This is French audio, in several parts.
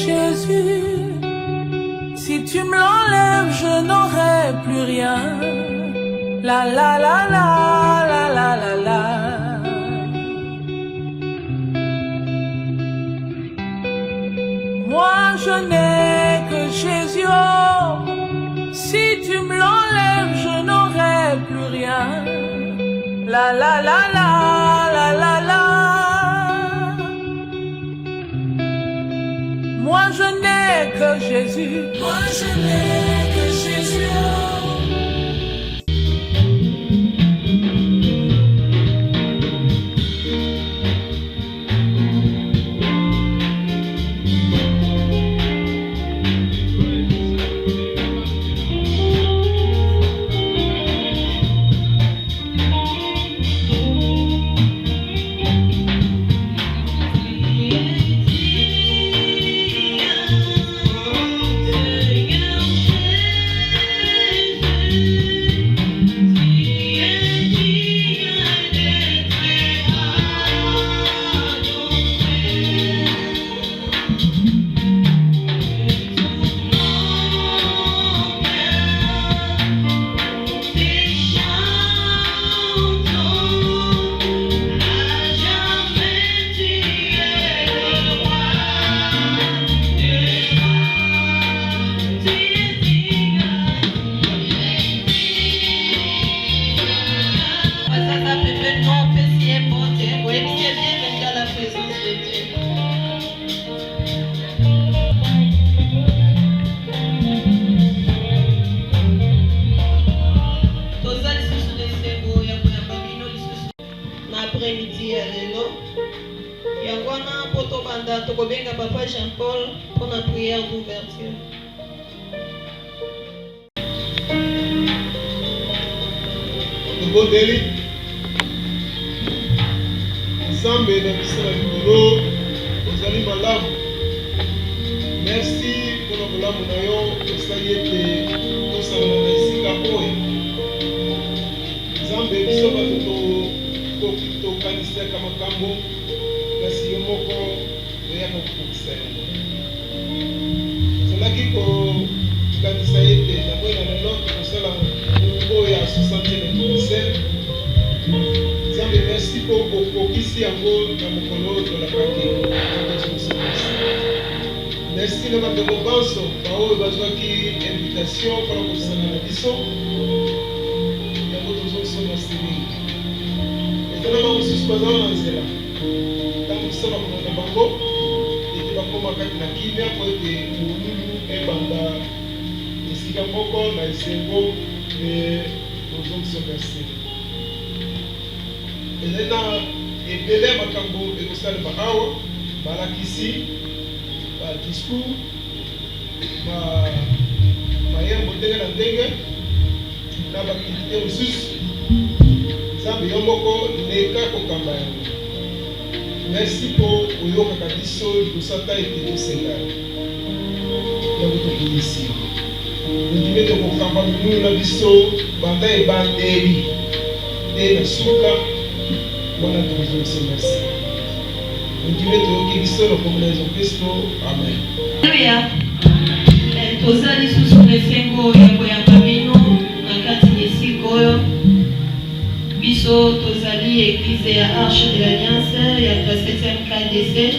Jésus, si tu me l'enlèves, je n'aurai plus rien. La la la la la la la la. Moi je n'ai que Jésus, oh, si tu me l'enlèves, je n'aurai plus rien. La la la la la la la. Moi je n'ai que Jésus. Moi je n'ai que Jésus. Papa Jean-Paul pour la prière d'ouverture. Bondeli Nzambe na bisala likolo ozali malamu. Merci pour le bolamu na yo osali ete tosangana na esika oyo. Nzambe biso bato tokanisaka makambo kasi yo moko oyaka kokokisa yango. Tozalaki kokanisa ete naboyena lelo tokosala oyo ya 60e anniversaire. Nzambe merci po okokisi yango na mokolo oyo tolakaki. Merci na bandeko banso baoyo bazwaki invitation mpona kosana na biso yango tozosoma sini. Ezalaka mosusu bazala na nzela ntango biso bakoma na bango ete bakoma kati na kimia po ete molulu ebanda esika moko na esengo mpe tozongisoka sini. Ezali na ebele ya makambo ekosalema awa balakisi discours mayembo ndenge na ndenge na bakilite mosusu. Nzambe yo moko leka kokamba yango. Merci po oyokaka biso liboso ata ete tosenga yango tokolisi ondime tokokamba minunu na biso banda ebandeli nde na suka wana tokozongisa merci. Ondime toyoki biso na kombo na Yesu Kristo. Amen. Haleluya. Tozali susu lesengo ya koyamba bino na kati esika oyo biso tozali église ya Arche de l'Alliance ya 7e KDC.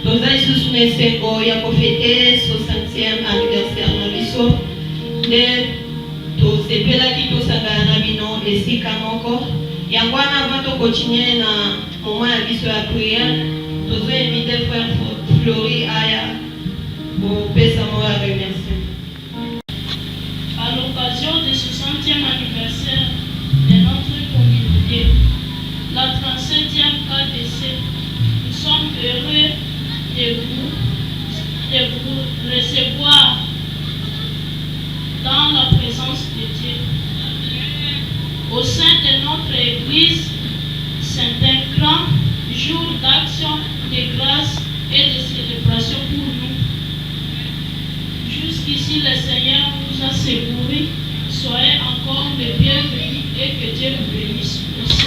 Tozali susu lesengo ya kofete 60e anniversaire na biso nde tosepelaki tosangana na bino esika moko yango wana avant tokontinue na moment ya biso ya prière. Nous inviter frère Flori Aya pour pesa moi à remercier. À l'occasion du 60e anniversaire de notre communauté, la 37e KDC, nous sommes heureux de vous recevoir dans la présence de Dieu. Au sein de notre église, c'est un grand jour d'action, de grâce et de célébration pour nous. Jusqu'ici, le Seigneur nous a secourus. Soyez encore les bienvenus et que Dieu vous bénisse. Merci.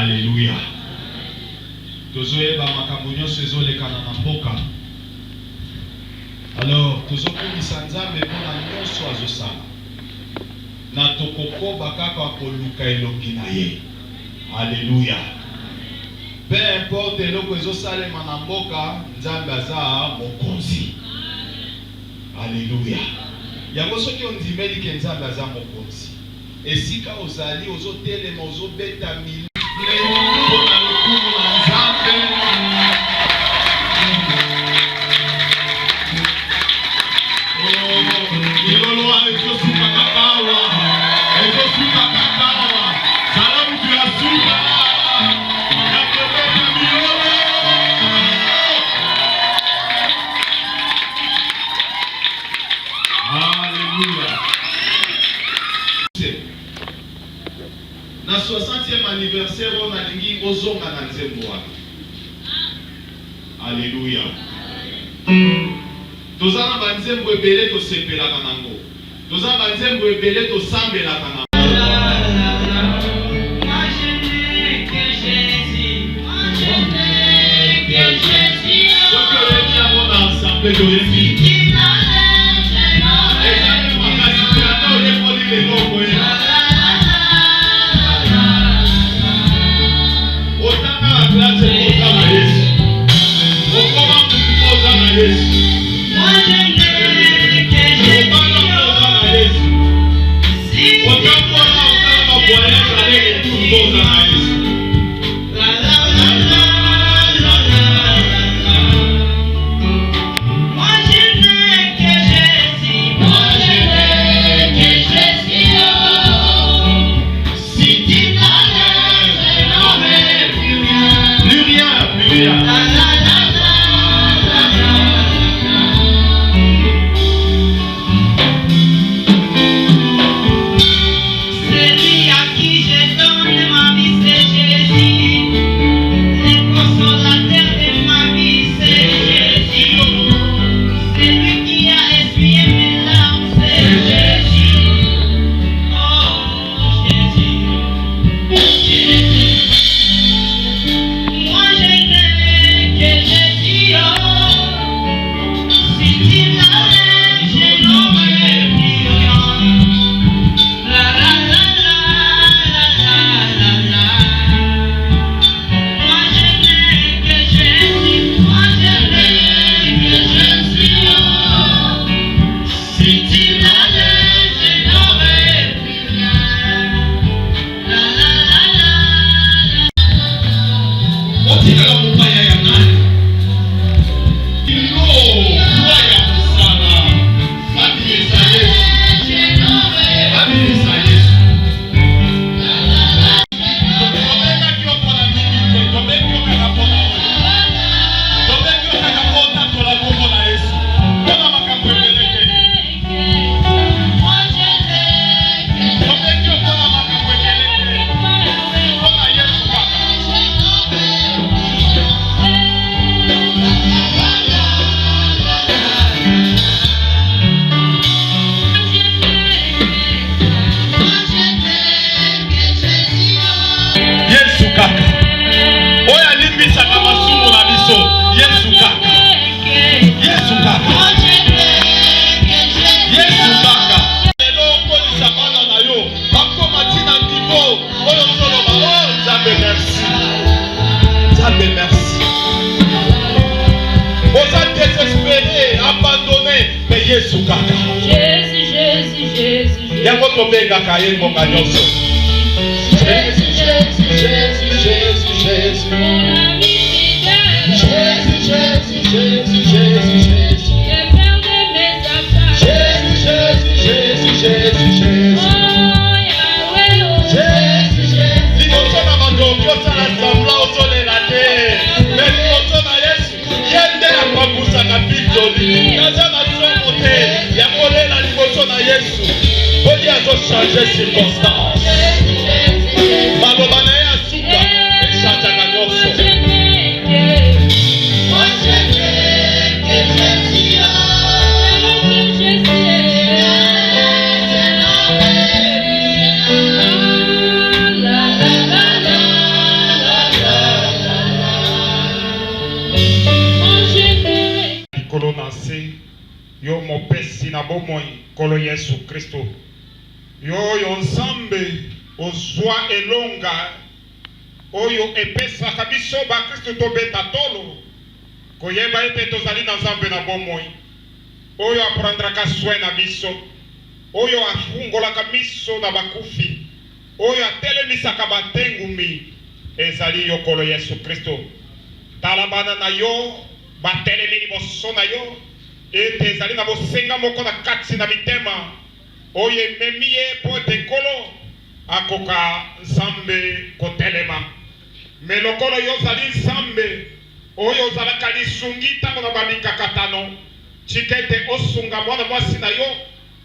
Alléluia. Tozoyeba makambo nyonso ezolekana na mboka. Alors, tozokumisa Nzambe mpona nyonso azosala. Na tokokoba kaka koluka elongi na ye. Alléluia. Peu importe eloko ezosalema na mboka, Nzambe aza mokonzi. Alléluia. Yango soki ondimeli ke Nzambe aza mokonzi. Esika ozali ozotelema ozobeta milio mpona lokumu na Nzambe. Ilolo ezosuka kaka awa. Ezosuka kaka awa. Zala mutu ya suka. Ya kobeta milolo. Alléluia. Na 60e anniversaire on a lingi ozonga na nzembo wapi. Alléluia. Tozana banzembo ebele tosepelaka nango. Tozana banzembo ebele tosambelaka nango. Jésus, Jésus, Jésus. Yango tobenga kaye mbonga nyonso. Jésus, Jésus, Jésus, Jésus, Jésus. Jésus, Jésus, Jésus, Jésus, Jésus. Le Père de mes affaires. Jésus, Jésus, Jésus, Jésus, Jésus. Jésus, Jésus. Liboso na bandoki osala sembla ozolela te. Mais liboso na Yesu, ye nde akwabusaka bitoli. Naza na somo te. Yakolela liboso na Yesu. Oli azochanger circonstance. Maloba na ye asuka echangeaka nyonso. na se yo mopesi na bomoi kolo Yesu Kristo yo nzambe ozwa elonga oyo epesaka biso bakristo tobeta tolo koyeba ete tozali na nzambe na bomoi oyo aprendraka soin na biso oyo afungolaka miso na bakufi oyo atelemisaka batengumi ezali yo kolo Yesu Kristo. Tala bana na yo batelemi liboso na yo ete ezali na bosenga moko na kati na mitema oyo ememi ye po ete nkolo akoka nzambe kotelema. Me lokolo yo ozali nzambe oyo ozalaka lisungi ntango na bamikakatano tika ete osunga mwana mwasi na yo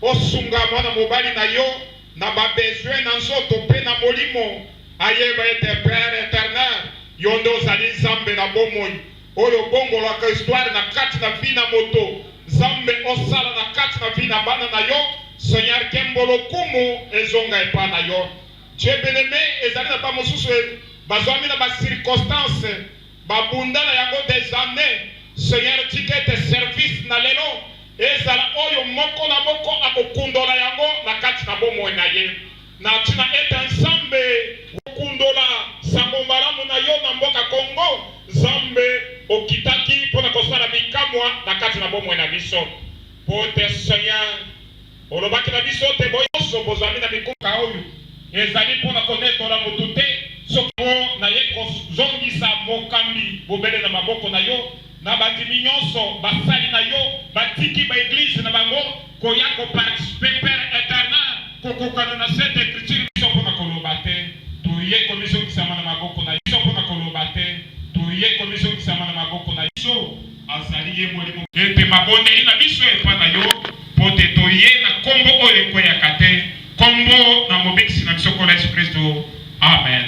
osunga mwana mobali na yo na babezwe na nzoto mpe na molimo ayeba ete Père éternel yo nde ozali nzambe na bomoi oyo bongolaka histoire na kati na vi na moto nzambe osala na kati na vi na bana na yo Seigneur kembolo kumu ezonga epa na yo. Dieu bien-aimé ezali na ba mosusu bazwami na ba circonstance babundala yango des années Seigneur tikete service na lelo ezala oyo moko na moko akokundola yango na kati na bomoi na ye na tina ete nzambe okundola sango malamu na yo na mboka Congo nzambe okitaki mpona kosala bikamwa na kati na bomoi na biso po te Seigneur olobaki na biso te boyoso bozwami na mikuka oyo ezali mpona konetola motu te soki na ye kozongisa mokambi bobele na maboko na yo na bandimi nyonso basali na yo batiki baeglise na bango koya koparticipe Père éternel kokokana na cette écriture biso mpona koloba te toye komisokisama na maboko na biso mpona koloba te toye komisokisama na maboko na biso azali ye molimo ete mabondeli na biso epa na yo po te toye na kombo oyo ekweyaka te kombo na mobikisi na biso kolo Yesu Kristo amen.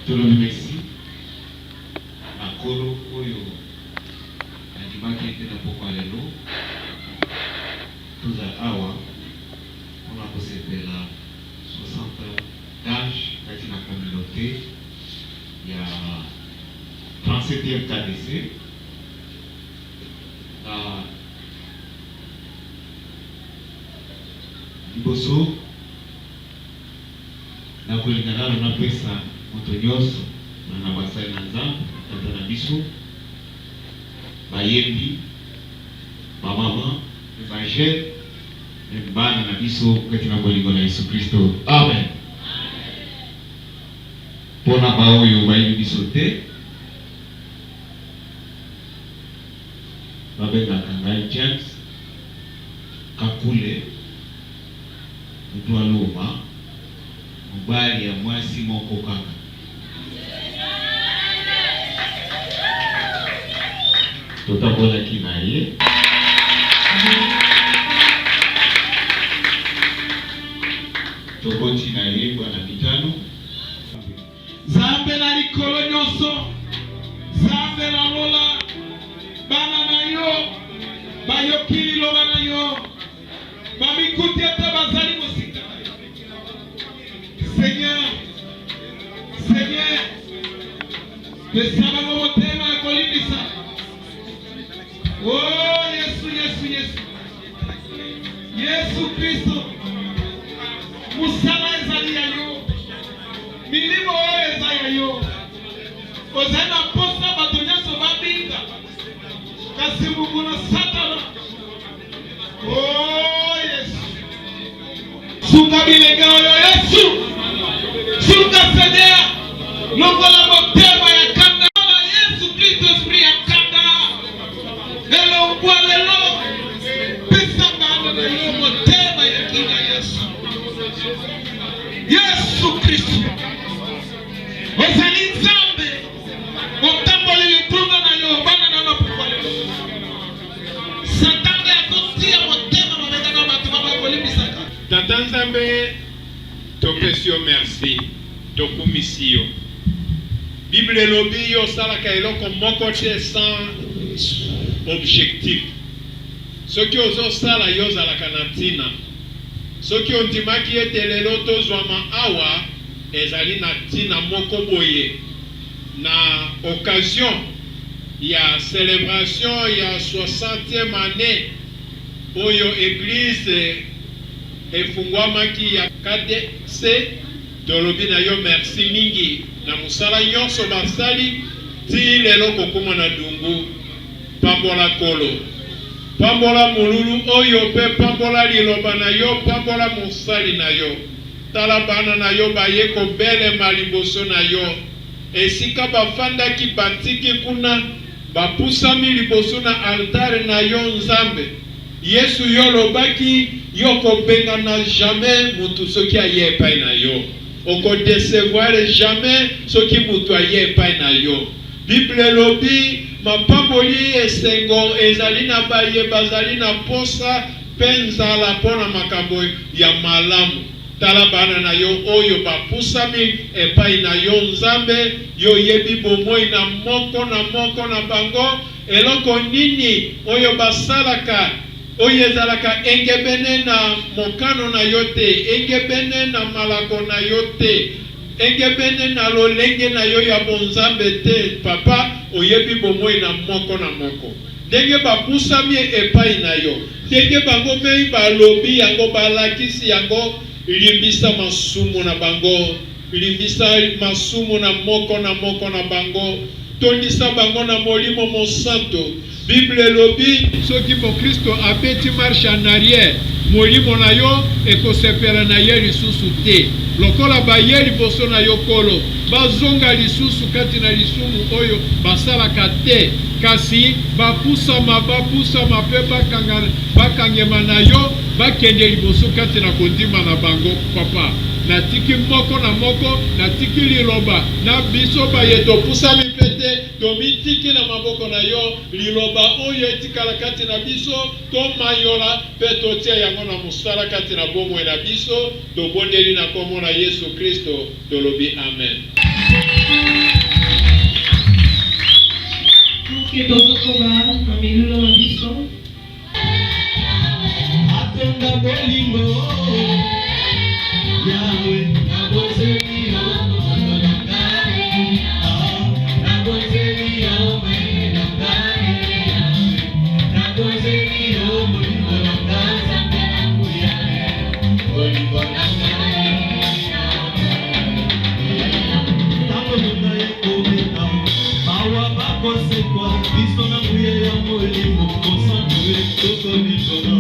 Tolongi merci na kolo oyo andimaki ete na pokwa lelo tozala awa mpona kosepela 60 d'âge kati na communauté ya 37e KDC na liboso na kolingana napesa moto nyonso na basali na nzambe tata na biso bayembi bamama evangele bana na biso kati na bolingo na Yesu Kristo amen. Mpona baoyo bayebi biso te babengaka ngai James Kakule mutu aloma mobali ya mwasi moko kaka totabolaki na ye toboti na ye bwana mitano Nzambe na likolo nyonso Nzambe na lola bana na yo bayoki liloba na yo bamikuti ete bazali mosika Seigneur pesa bango motema ya kolimbisa oh Yesu Kristo musala ezali ya yo milimo oyo eza ya yo ozali na mposa bato nyonso babinga kasi mungu na satana oh Yesu suka bilenga oyo Yesu suka Seigneur longola motema ya kanda na Yesu Kristo esprit ya kanda elongwa lelo pesa bana na yo motema ya kina Yesu Kristo ozali nzambe otamboli litunda na yo bana na mapokwa lelo satana akotia motema mabeka na bato babakolimbisaka tata nzambe topesi yo merci tokumisi yo Bible elobi yo osalaka eloko moko te sans objectif soki ozosala yo ozalaka na ntina soki ondimaki ete lelo tozwama awa ezali na ntina moko boye na occasion ya célébration ya 60e année oyo église efungwamaki ya KDC. Tolobi na yo merci mingi na musala nyonso basali ti lelo kokoma na dungu. Pambola kolo, pambola mululu oyo pe pambola liloba na yo, pambola musali na yo. Tala bana na yo baye kobele maliboso na yo. Esika bafandaki batiki kuna bapusami liboso na altare na yo nzambe. Yesu yo lobaki yo kobenga na jamais mutu soki aye epai na yo. Oko décevoir jamais soki mutu aye epai na yo. Bible lobi mapamboli esengo ezali na baye bazali na posa penzala pona makambo ya malamu. Tala bana na yo oyo bapusami epai na yo nzambe yo yebi bomoi na moko na bango eloko nini oyo basalaka oyo ezalaka engebene na mokano na yo te, engebene na malako na yo te, engebene na lolenge na yo ya bonzambe te. Papa oyebi bomoi na moko ndenge bapusami epai na yo, ndenge bango mei balobi yango balakisi yango limbisa masumu na bango, limbisa masumu na moko na bango, tondisa bango na molimo mosanto. Bible lobi soki mo Kristo abeti marche en arrière, molimo na yo ekosepela na ye lisusu te. Lokola baye liboso na yo kolo bazonga lisusu kati na lisumu oyo basalaka te, kasi bapusama pe bakangema na yo bakende liboso kati na kondima na bango. Papa natiki moko na moko, natiki liloba na biso baye topusami pete tomitiki na maboko na yo, liloba oyo etikala kati na biso tomayola pe totia yango na mosala kati na bomoi na biso. Tobondeli na kombo na Yesu Kristo tolobi amen. Tuke tozokoma na milulo na biso Atenga bolingo Yahweh nabozeli yo nabozeli yo nabozeli yo bolingo bolingo tango ekobeta mawa bakosekwa biso na nguye ya molimo kosantu tokobikona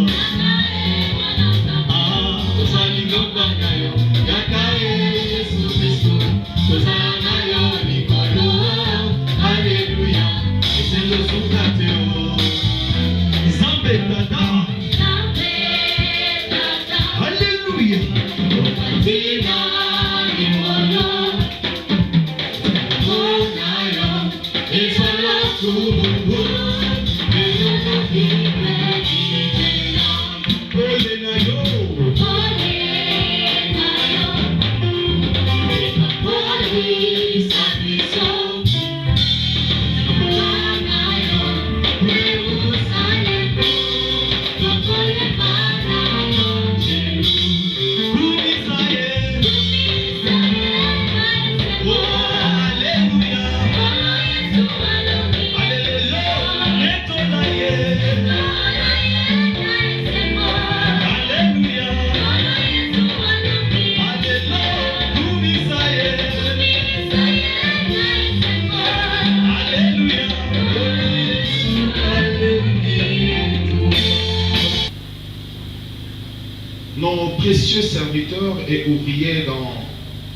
Nos précieux serviteurs et ouvriers dans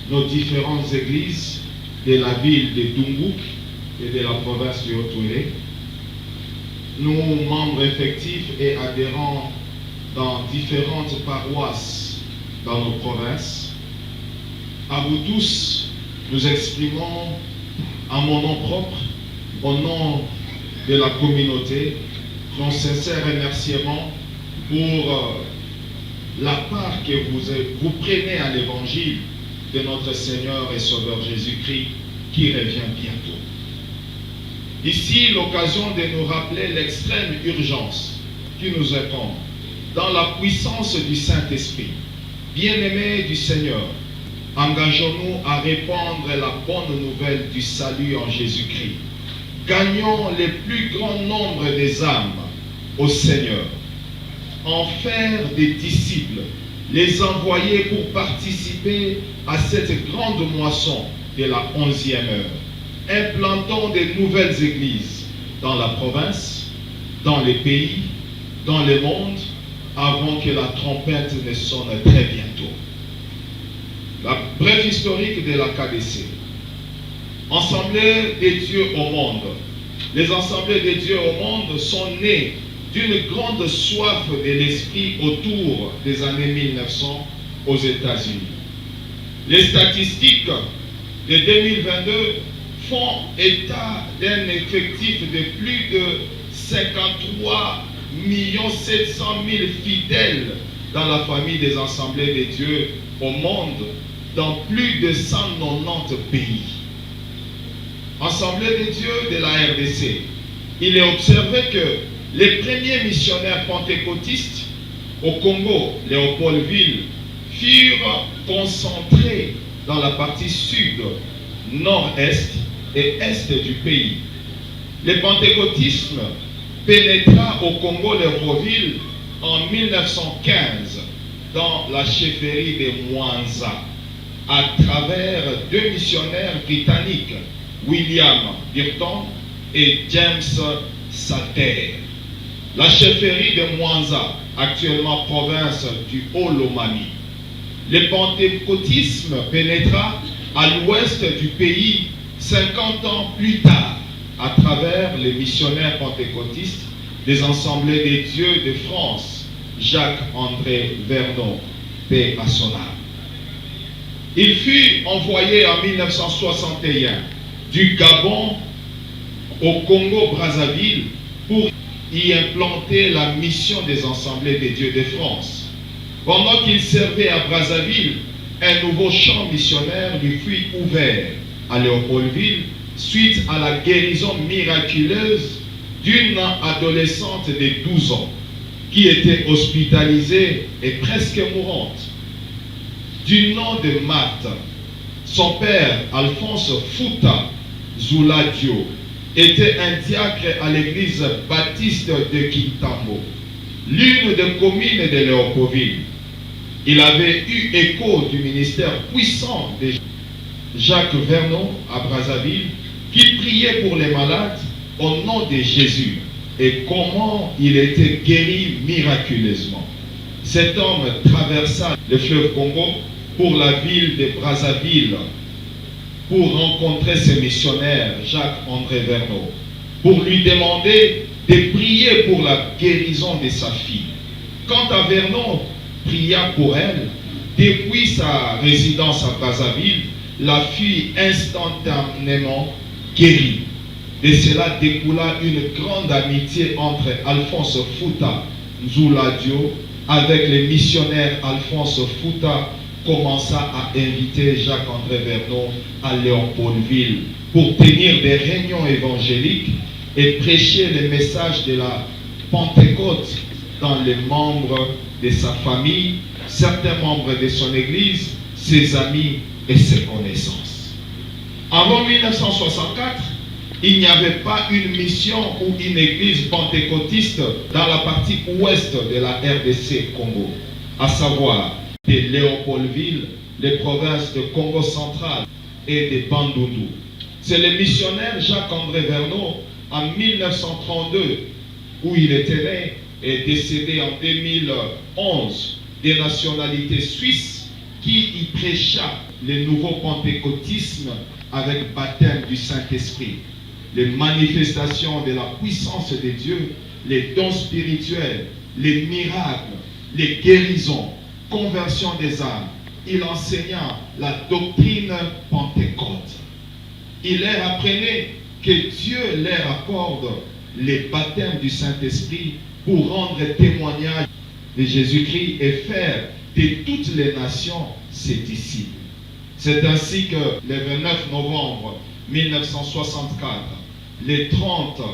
nos différentes églises de la ville de Dungu et de la province du Haut-Touélé, nos membres effectifs et adhérents dans différentes paroisses dans nos provinces, à vous tous, nous exprimons à mon nom propre, au nom de la communauté, nos sincères remerciements pour la part que vous prenez à l'évangile de notre Seigneur et Sauveur Jésus-Christ qui revient bientôt. Ici, l'occasion de nous rappeler l'extrême urgence qui nous attend dans la puissance du Saint-Esprit. Bien-aimés du Seigneur, engageons-nous à répandre la bonne nouvelle du salut en Jésus-Christ gagnons le plus grand nombre des âmes au Seigneur, en faire des disciples, les envoyer pour participer à cette grande moisson de la 11e heure. Implantons de nouvelles églises dans la province, dans les pays, dans le monde, avant que la trompette ne sonne très bientôt. La brève historique de la KDC. Assemblée des dieux au monde. Les assemblées des dieux au monde sont nées d'une grande soif de l'esprit autour des années 1900 aux États-Unis. Les statistiques de 2022 font état d'un effectif de plus de 53 700 000 fidèles dans la famille des assemblées des dieux au monde, dans plus de 190 pays. Assemblée des dieux de la RDC. Il est observé que les premiers missionnaires pentecôtistes au Congo, Léopoldville, furent concentrés dans la partie sud, nord-est et est du pays. Le pentecôtisme pénétra au Congo-Léopoldville en 1915 dans la chefferie de Mwanza à travers deux missionnaires britanniques, William Burton et James Sater. La chefferie de Mwanza, actuellement province du Haut-Lomami. Le pentecôtisme pénétra à l'ouest du pays 50 ans plus tard à travers les missionnaires pentecôtistes des Assemblées des dieux de France, Jacques-André Vernon, paix à son âme. Il fut envoyé en 1961 du Gabon au Congo-Brazzaville pour y implanter la mission des Assemblées des dieux de France. Pendant qu'il servait à Brazzaville, un nouveau champ missionnaire lui fut ouvert à Léopoldville suite à la guérison miraculeuse d'une adolescente de 12 ans qui était hospitalisée et presque mourante. Du nom de Marthe, son père, Alphonse Fouta Zouladio, était un diacre à l'église baptiste de Kintambo, l'une des communes de Léopoldville. Il avait eu écho du ministère puissant de Jacques Vernon à Brazzaville, qui priait pour les malades au nom de Jésus et comment il était guéri miraculeusement. Cet homme traversa le fleuve Congo pour la ville de Brazzaville pour rencontrer ses missionnaires Jacques-André Vernon, pour lui demander de prier pour la guérison de sa fille. Quant à Vernon, pria pour elle. Depuis sa résidence à Brazzaville, la fille instantanément guérie. De cela découla une grande amitié entre Alphonse Fouta Zouladio avec les missionnaires. Alphonse Fouta commença à inviter Jacques-André Vernon à Léopoldville pour tenir des réunions évangéliques et prêcher le message de la Pentecôte dans les membres de sa famille, certains membres de son église, ses amis et ses connaissances. Avant 1964, il n'y avait pas une mission ou une église pentecôtiste dans la partie ouest de la RDC Congo, à savoir de Léopoldville, les provinces de Congo central et de Bandundu. C'est le missionnaire Jacques-André Vernon en 1932, où il était né et décédé en 2011, des nationalités suisses, qui y prêcha le nouveau pentecôtisme avec baptême du Saint-Esprit, les manifestations de la puissance de Dieu, les dons spirituels, les miracles, les guérisons, conversion des âmes. Il enseigna la doctrine pentecôte. Il leur apprenait que Dieu leur accorde les baptêmes du Saint-Esprit pour rendre témoignage de Jésus-Christ et faire de toutes les nations ses disciples. C'est ainsi que le 29 novembre 1964, les 31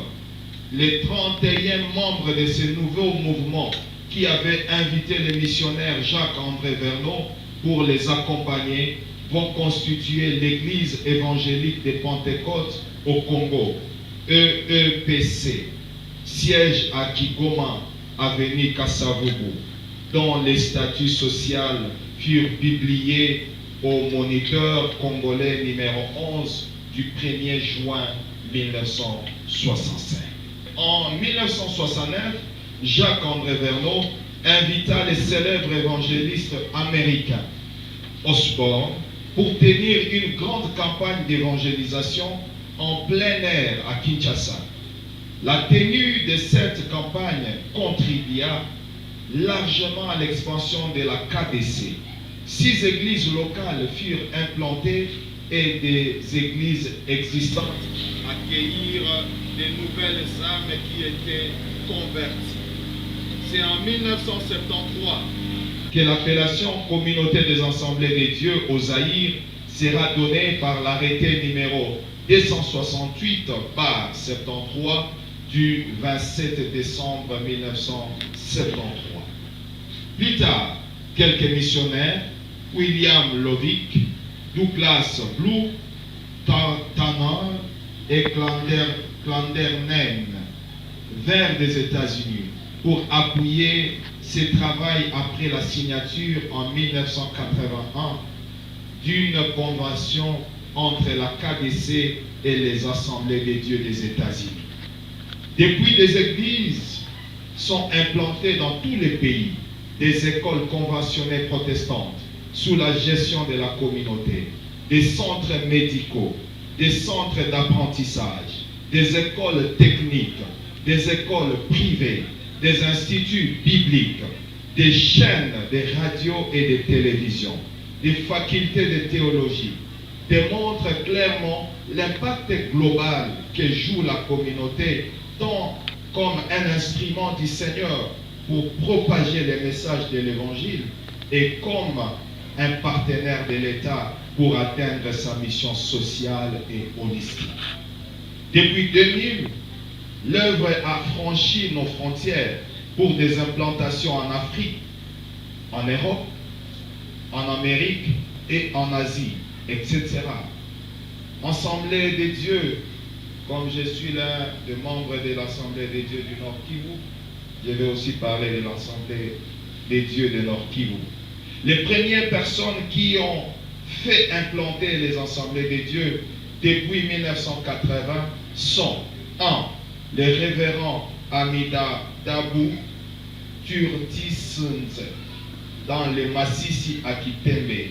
membres de ce nouveau mouvement qui avaient invité le missionnaire Jacques-André Vernon pour les accompagner vont constituer l'église évangélique de Pentecôte au Congo. EEPC, siège à Kigoma, avenue Kassavubu, dont les statuts sociaux furent publiés au Moniteur congolais numéro 11 du 1er juin 1965. En 1969, Jacques-André Verneau invita les célèbres évangélistes américains Osborne pour tenir une grande campagne d'évangélisation en plein air à Kinshasa. La tenue de cette campagne contribua largement à l'expansion de la KDC. 6 églises locales furent implantées et des églises existantes accueillirent de nouvelles âmes qui étaient converties. C'est en 1973 que l'appellation Communauté des Assemblées des Dieux au Zaïre sera donnée par l'arrêté numéro 268/73 du 27 décembre 1973. Plus tard, quelques missionnaires, William Lovick, Douglas Blue, Tanner et Clandernen, vers des États-Unis pour appuyer ces travaux après la signature en 1981 d'une convention entre la KDC et les Assemblées des Dieux des États-Unis. Depuis, des églises sont implantées dans tous les pays, des écoles conventionnelles protestantes sous la gestion de la communauté, des centres médicaux, des centres d'apprentissage, des écoles techniques, des écoles privées, des instituts bibliques, des chaînes de radio et de télévision, des facultés de théologie, démontrent clairement l'impact global que joue la communauté tant comme un instrument du Seigneur pour propager les messages de l'Évangile et comme un partenaire de l'État pour atteindre sa mission sociale et holistique. Depuis 2000, l'œuvre a franchi nos frontières pour des implantations en Afrique, en Europe, en Amérique et en Asie, etc. Assemblée des dieux, comme je suis l'un des membres de l'Assemblée des dieux du Nord Kivu, je vais aussi parler de l'Assemblée des dieux du Nord Kivu. Les premières personnes qui ont fait implanter les Assemblées des dieux depuis 1980 sont 1. Les révérends Amida Dabou Turtisunze dans les Massissi à Kitembe,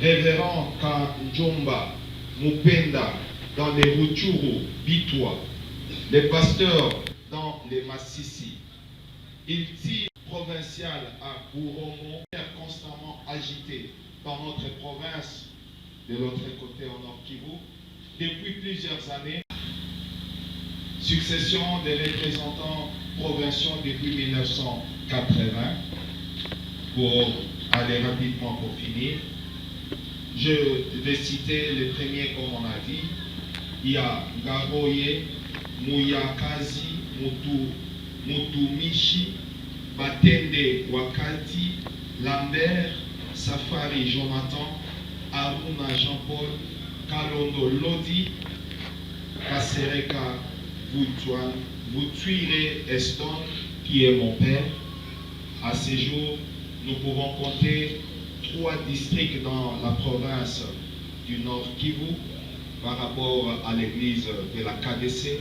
révérend Kanjomba Mupenda dans les Rutshuru Bitwa, les pasteurs dans les Massissi, Ilti provincial à Bouromo, constamment agité dans notre province, de l'autre côté au Nord Kivu, depuis plusieurs années. Succession des représentants provinciaux depuis 1980. Pour aller rapidement pour finir, je vais citer les premiers comme on a dit. Il y a Gaboye, Muyakazi, Mutumishi, Batende Wakati, Lambert, Safari Jonathan, Aruna Jean-Paul, Kalondo Lodi, Kasereka Vutuire Eston, qui est mon père. À ce jour, nous pouvons compter 3 districts dans la province du Nord Kivu par rapport à l'église de la KDC.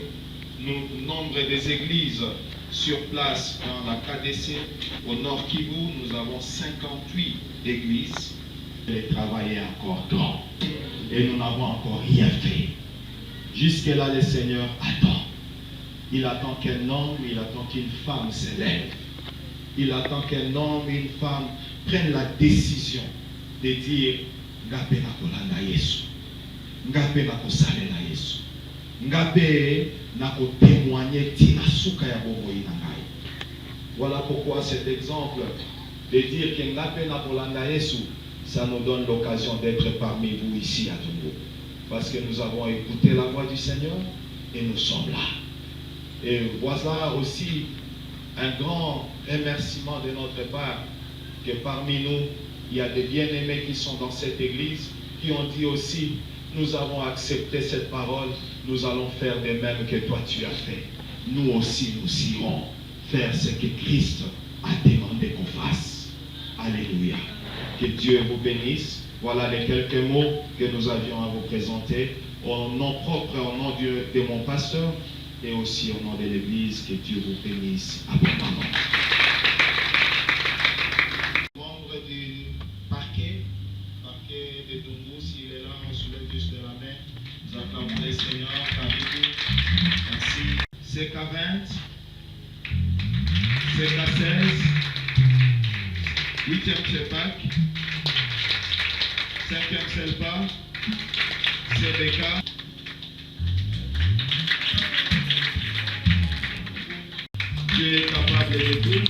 Le nombre des églises sur place dans la KDC au Nord Kivu, nous avons 58 églises. Le travail est encore grand et nous n'avons encore rien fait. Jusque-là, le Seigneur attend. Il attend qu'un homme, il attend qu'une femme s'élève. Il attend qu'un homme et une femme prennent la décision de dire Ngape na kolanda Yesu, Ngape na kosalela Yesu, Ngape na ko témoigner tina suka ya bomoi na ngai. Voilà pourquoi cet exemple de dire que Ngape na kolanda Yesu, ça nous donne l'occasion d'être parmi vous ici à Tongo. Parce que nous avons écouté la voix du Seigneur et nous sommes là. Et voilà aussi un grand remerciement de notre part que parmi nous, il y a des bien-aimés qui sont dans cette église, qui ont dit aussi, nous avons accepté cette parole nous allons faire de même que toi tu as fait. Nous aussi, nous irons faire ce que Christ a demandé qu'on fasse. Alléluia. Que Dieu vous bénisse. Voilà les quelques mots que nous avions à vous présenter. Au nom propre, au nom de mon pasteur et aussi au nom de l'Église, que Dieu vous bénisse abondamment. Membre du parquet de Dungu, s'il est là, on soulève juste la main. Nous acclamons le Seigneur, parmi merci. CK20, CK16, 8e CEPAC, 5e CELPA, CBK, Dieu est capable de tout,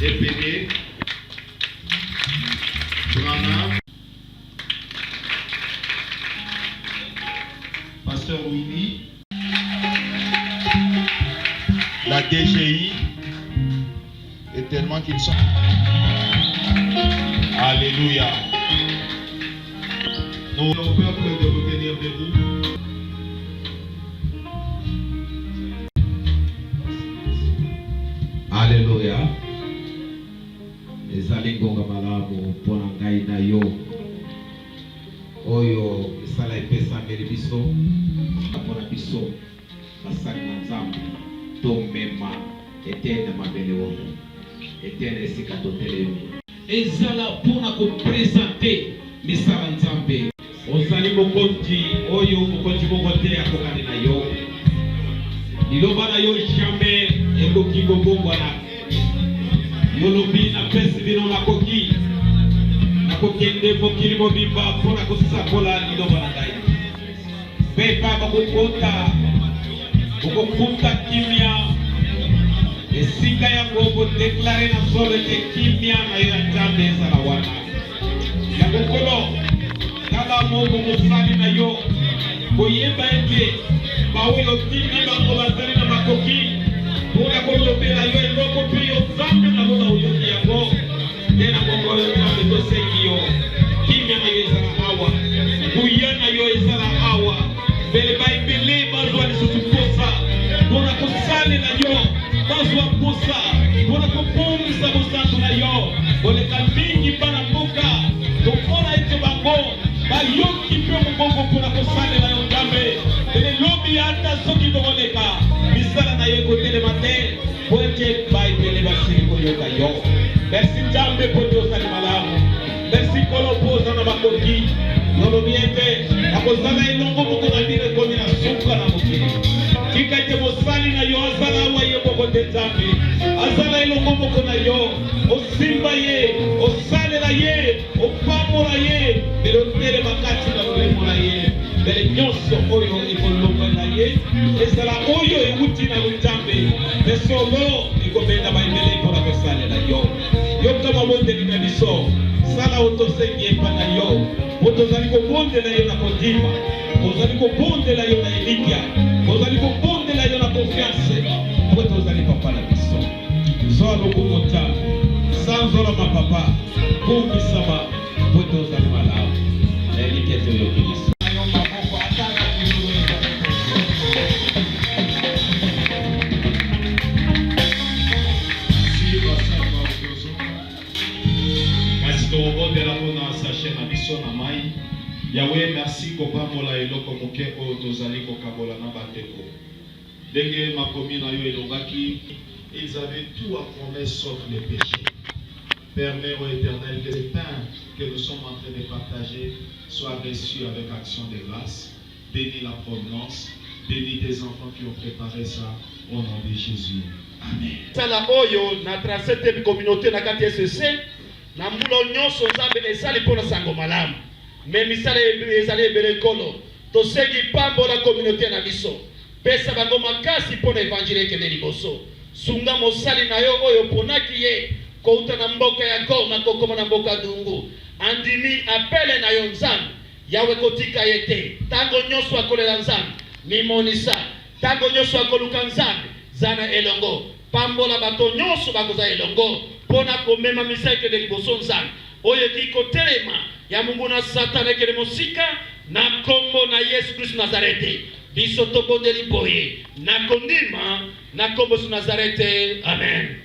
EPD, Branham, Pasteur Willy, la DGI, et tellement qu'ils sont. Alléluia. Nous avons peur de revenir de vous. Alléluia. Ezali ngonga malamu mpona ngai na yo oyo esala epesameli biso mpona biso basali na Nzambe tomema etene mabele oyo etene esika totelemi ezala mpona kopresente misala Nzambe ozali mokonzi oyo mokonzi moko te akokani na yo liloba na yo jamais ekoki kobongwana yolobi na pesi bino nakokende mokili mobimba mpona kosakola liloba na ngai mpe pa bokokuta kimia esika yango bodeklare na solo ete kimia na yo ya Nzambe ezala wana ya kokolo tala moko mosali na yo koyeba ete baoyo kimi bango bazali na makoki mpona kolobela yo eloko mpe yo Nzambe na bona oyoki yango nde na bongo oyo Nzambe tosengi yo kimia na yo ezala awa buya na yo ezala awa mbele baebele bazwa lisusu posa mpona kosalela yo bazwa posa mpona kobongisa bosantu na yo koleka mingi bana mboka topona ete bango bayoki mpe mobongo mpona kosalela yo Nzambe elobi ata soki tokoleka misala na yo ekotelema te po ete baebele basili koyoka yo. Merci Nzambe po te ozali malamu, merci Nkolo po oza na bakoki nolobi ete akozala elongo moko na bino ekomi na suka na mokili tika ete mosali na yo azala awa ye moko te Nzambe azala elongo moko na yo osimba ye osalela ye opambola ye mbele otelema kati na molemo na ye mbele nyonso oyo ekolonga na ye ezala oyo ewuti na Nzambe mpe solo ekobenda baebele mpona kosalela yo yoka mabondeli na biso sala oyo tosengi epa na yo po tozali kobondela yo na kondima tozali kobondela yo na elikya tozali kobondela yo na konfiance po tozali papa na biso zoa lokomota sanzolama papa kumisama po tozali malamu na elikya toyoki biso Yahweh, merci kopambola eloko moke oyo tozali kokabola na bateko. Ndenge makomi na yo elongaki, ils avaient tout à promettre sauf les péchés. Père, Mère éternel, que le pain que nous sommes en train de partager soit reçu avec action de grâce. Bénis la provenance, bénis tes enfants qui ont préparé ça au nom de Jésus. Amen. Sala oyo na transete communauté na kati SC na mbulo nyonso Nzambe esali mpona sango malamu. Mais misala ezali ebele kolo tosengi pambola communauté na biso pesa bango makasi mpona évangile ekende liboso sunga mosali na yo oyo ponaki ye kouta na mboka ya Goma kokoma na mboka Dungu andimi apele na yo Nzambe yawe kotika ye te tango nyonso akolela Nzambe mimonisa tango nyonso akoluka Nzambe zana elongo pambola bato nyonso bakoza elongo mpona komema misa ekende liboso Nzambe oyo kikotelema ya Mungu na Satana ekele mosika na kombo na Yesu Kristo Nazarete biso tobondeli boye na kondima na kombo su Nazarete. Amen.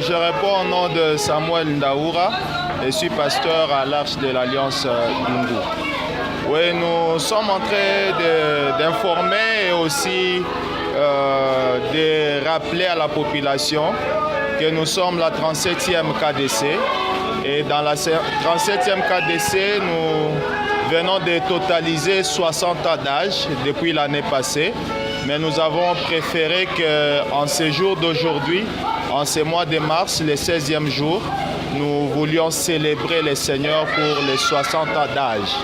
Je réponds au nom de Samuel Ndaoura et suis pasteur à l'Arche de l'Alliance Mungu. Oui, nous sommes en train d'informer et aussi de rappeler à la population que nous sommes la 37e KDC. Et dans la 37e KDC, nous venons de totaliser 60 ans d'âge depuis l'année passée. Mais nous avons préféré qu'en ce jour d'aujourd'hui, en ce mois de mars, le 16e jour, nous voulions célébrer le Seigneur pour les 60 ans d'âge.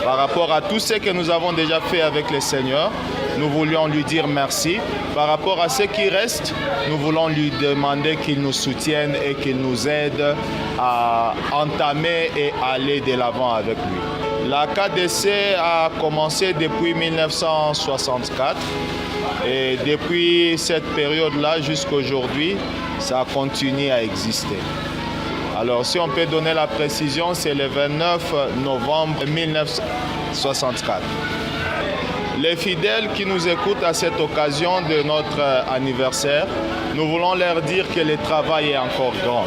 Par rapport à tout ce que nous avons déjà fait avec le Seigneur, nous voulions lui dire merci. Par rapport à ce qui reste, nous voulons lui demander qu'il nous soutienne et qu'il nous aide à entamer et aller de l'avant avec lui. La KDC a commencé depuis 1964 et depuis cette période-là jusqu'à aujourd'hui, ça continue à exister. Alors si on peut donner la précision, c'est le 29 novembre 1964. Les fidèles qui nous écoutent à cette occasion de notre anniversaire, nous voulons leur dire que le travail est encore grand.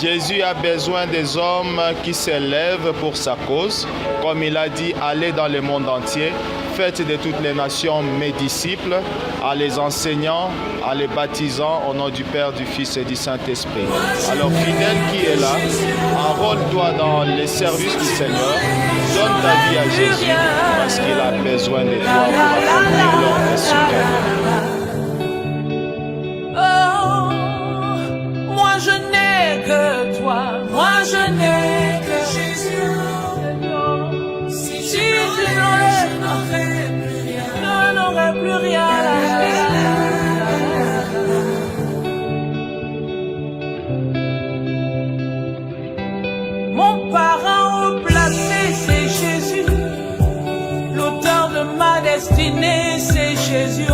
Jésus a besoin des hommes qui s'élèvent pour sa cause. Comme il a dit, allez dans le monde entier, faites de toutes les nations mes disciples, à les enseignant, à les baptisant au nom du Père, du Fils et du Saint-Esprit. Alors fidèle qui est là, enrôle-toi dans les services du Seigneur, donne ta vie à Jésus parce qu'il a besoin de toi pour accomplir l'œuvre suprême. Moi je n'ai que toi, moi je n'ai que Jésus. Si tu n'enlèves, je n'aurai plus rien. Mon parent au placé, c'est Jésus. L'auteur de ma destinée, c'est Jésus.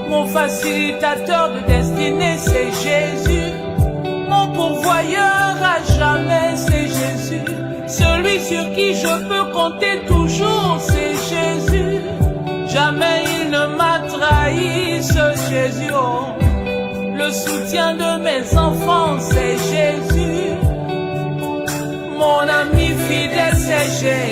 Mon facilitateur de destinée, c'est Jésus. Mon pourvoyeur à jamais, c'est Jésus. Celui sur qui je peux compter toujours, c'est Jésus. Jamais il ne m'a trahi, ce Jésus. Le soutien de mes enfants, c'est Jésus. Mon ami fidèle, c'est Jésus.